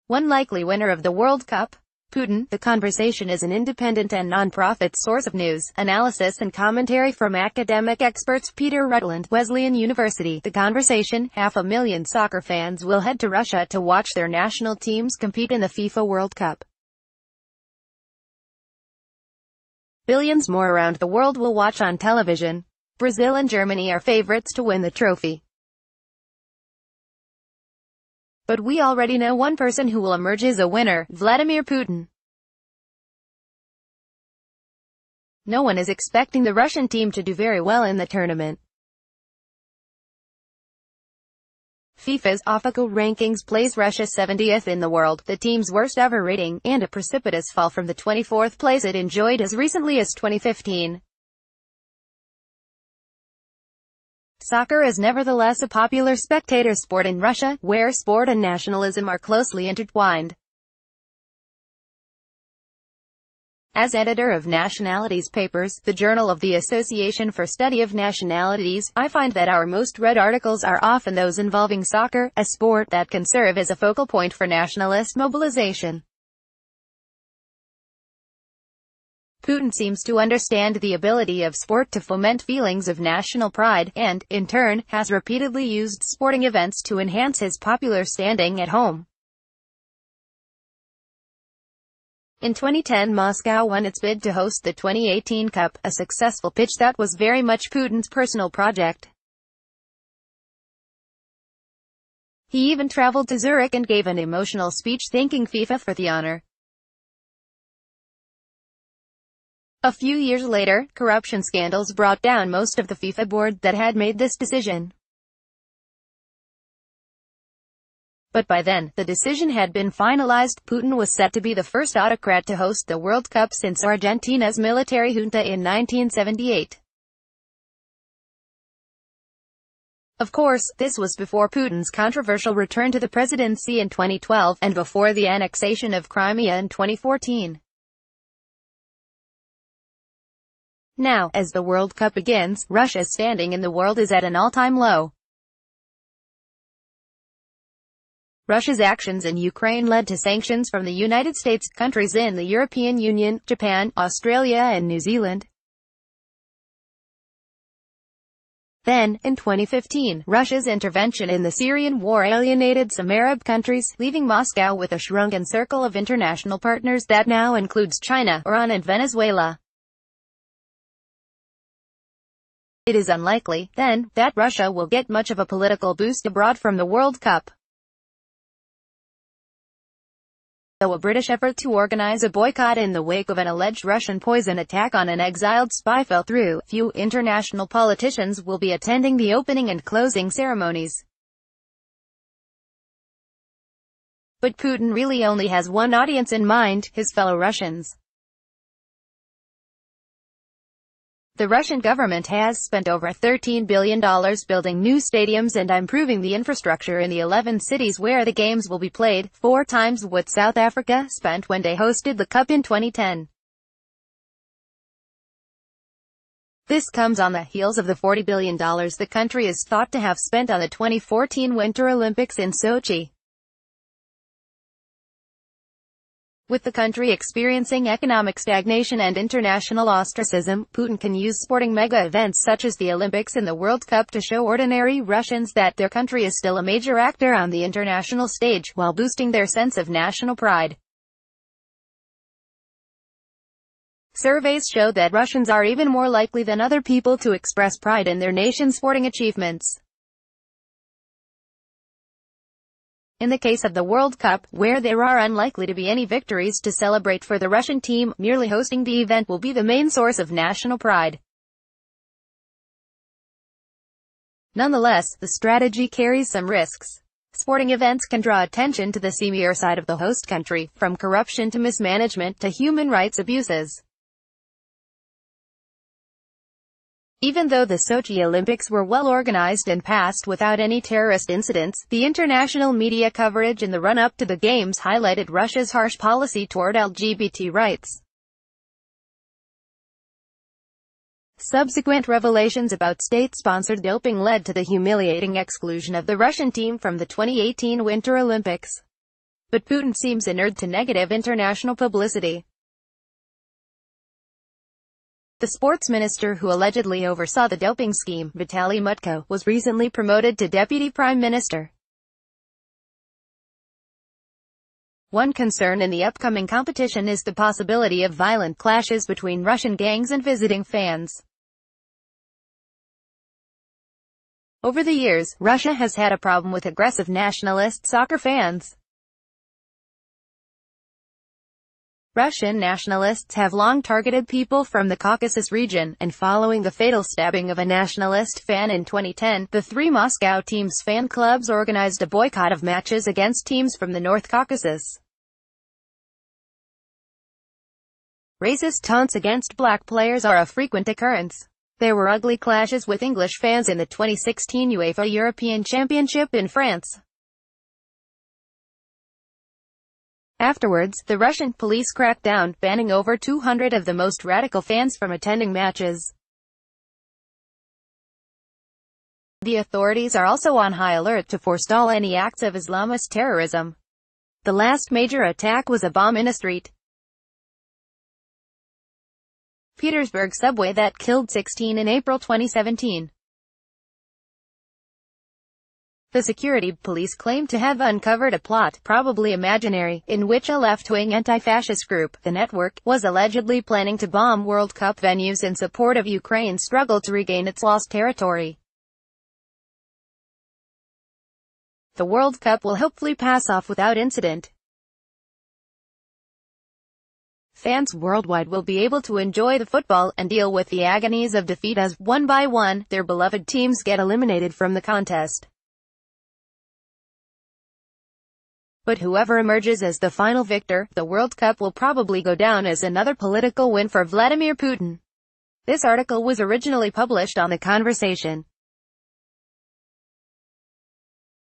One likely winner of the World Cup? Putin. The Conversation is an independent and non-profit source of news, analysis and commentary from academic experts. Peter Rutland, Wesleyan University. The Conversation. 500,000 soccer fans will head to Russia to watch their national teams compete in the FIFA World Cup. Billions more around the world will watch on television. Brazil and Germany are favorites to win the trophy. But we already know one person who will emerge as a winner: Vladimir Putin. No one is expecting the Russian team to do very well in the tournament. FIFA's official rankings place Russia 70th in the world, the team's worst ever rating, and a precipitous fall from the 24th place it enjoyed as recently as 2015. Soccer is nevertheless a popular spectator sport in Russia, where sport and nationalism are closely intertwined. As editor of Nationalities Papers, the journal of the Association for Study of Nationalities, I find that our most read articles are often those involving soccer, a sport that can serve as a focal point for nationalist mobilization. Putin seems to understand the ability of sport to foment feelings of national pride, and, in turn, has repeatedly used sporting events to enhance his popular standing at home. In 2010, Moscow won its bid to host the 2018 Cup, a successful pitch that was very much Putin's personal project. He even traveled to Zurich and gave an emotional speech thanking FIFA for the honor. A few years later, corruption scandals brought down most of the FIFA board that had made this decision. But by then, the decision had been finalized. Putin was set to be the first autocrat to host the World Cup since Argentina's military junta in 1978. Of course, this was before Putin's controversial return to the presidency in 2012, and before the annexation of Crimea in 2014. Now, as the World Cup begins, Russia's standing in the world is at an all-time low. Russia's actions in Ukraine led to sanctions from the United States, countries in the European Union, Japan, Australia and New Zealand. Then, in 2015, Russia's intervention in the Syrian war alienated some Arab countries, leaving Moscow with a shrunken circle of international partners that now includes China, Iran and Venezuela. It is unlikely, then, that Russia will get much of a political boost abroad from the World Cup. Though a British effort to organize a boycott in the wake of an alleged Russian poison attack on an exiled spy fell through, few international politicians will be attending the opening and closing ceremonies. But Putin really only has one audience in mind: his fellow Russians. The Russian government has spent over $13 billion building new stadiums and improving the infrastructure in the 11 cities where the games will be played, 4 times what South Africa spent when they hosted the Cup in 2010. This comes on the heels of the $40 billion the country is thought to have spent on the 2014 Winter Olympics in Sochi. With the country experiencing economic stagnation and international ostracism, Putin can use sporting mega-events such as the Olympics and the World Cup to show ordinary Russians that their country is still a major actor on the international stage, while boosting their sense of national pride. Surveys show that Russians are even more likely than other people to express pride in their nation's sporting achievements. In the case of the World Cup, where there are unlikely to be any victories to celebrate for the Russian team, merely hosting the event will be the main source of national pride. Nonetheless, the strategy carries some risks. Sporting events can draw attention to the seamier side of the host country, from corruption to mismanagement to human rights abuses. Even though the Sochi Olympics were well organized and passed without any terrorist incidents, the international media coverage in the run-up to the Games highlighted Russia's harsh policy toward LGBT rights. Subsequent revelations about state-sponsored doping led to the humiliating exclusion of the Russian team from the 2018 Winter Olympics. but Putin seems inured to negative international publicity. The sports minister who allegedly oversaw the doping scheme, Vitaly Mutko, was recently promoted to deputy prime minister. One concern in the upcoming competition is the possibility of violent clashes between Russian gangs and visiting fans. Over the years, Russia has had a problem with aggressive nationalist soccer fans. Russian nationalists have long targeted people from the Caucasus region, and following the fatal stabbing of a nationalist fan in 2010, the three Moscow teams' fan clubs organized a boycott of matches against teams from the North Caucasus. Racist taunts against black players are a frequent occurrence. There were ugly clashes with English fans in the 2016 UEFA European Championship in France. Afterwards, the Russian police cracked down, banning over 200 of the most radical fans from attending matches. The authorities are also on high alert to forestall any acts of Islamist terrorism. The last major attack was a bomb in a street Petersburg subway that killed 16 in April 2017. The security police claimed to have uncovered a plot, probably imaginary, in which a left-wing anti-fascist group, the Network, was allegedly planning to bomb World Cup venues in support of Ukraine's struggle to regain its lost territory. The World Cup will hopefully pass off without incident. Fans worldwide will be able to enjoy the football, and deal with the agonies of defeat as, one by one, their beloved teams get eliminated from the contest. But whoever emerges as the final victor, the World Cup will probably go down as another political win for Vladimir Putin. This article was originally published on The Conversation.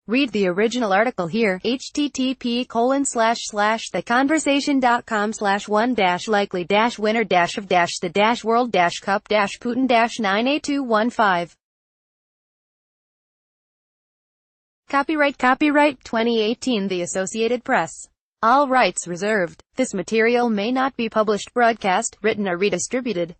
Read the original article here, http://theconversation.com/1-likely-winner-of-the-world-cup-putin-98215. Copyright 2018 The Associated Press. All rights reserved. This material may not be published, broadcast, written or redistributed.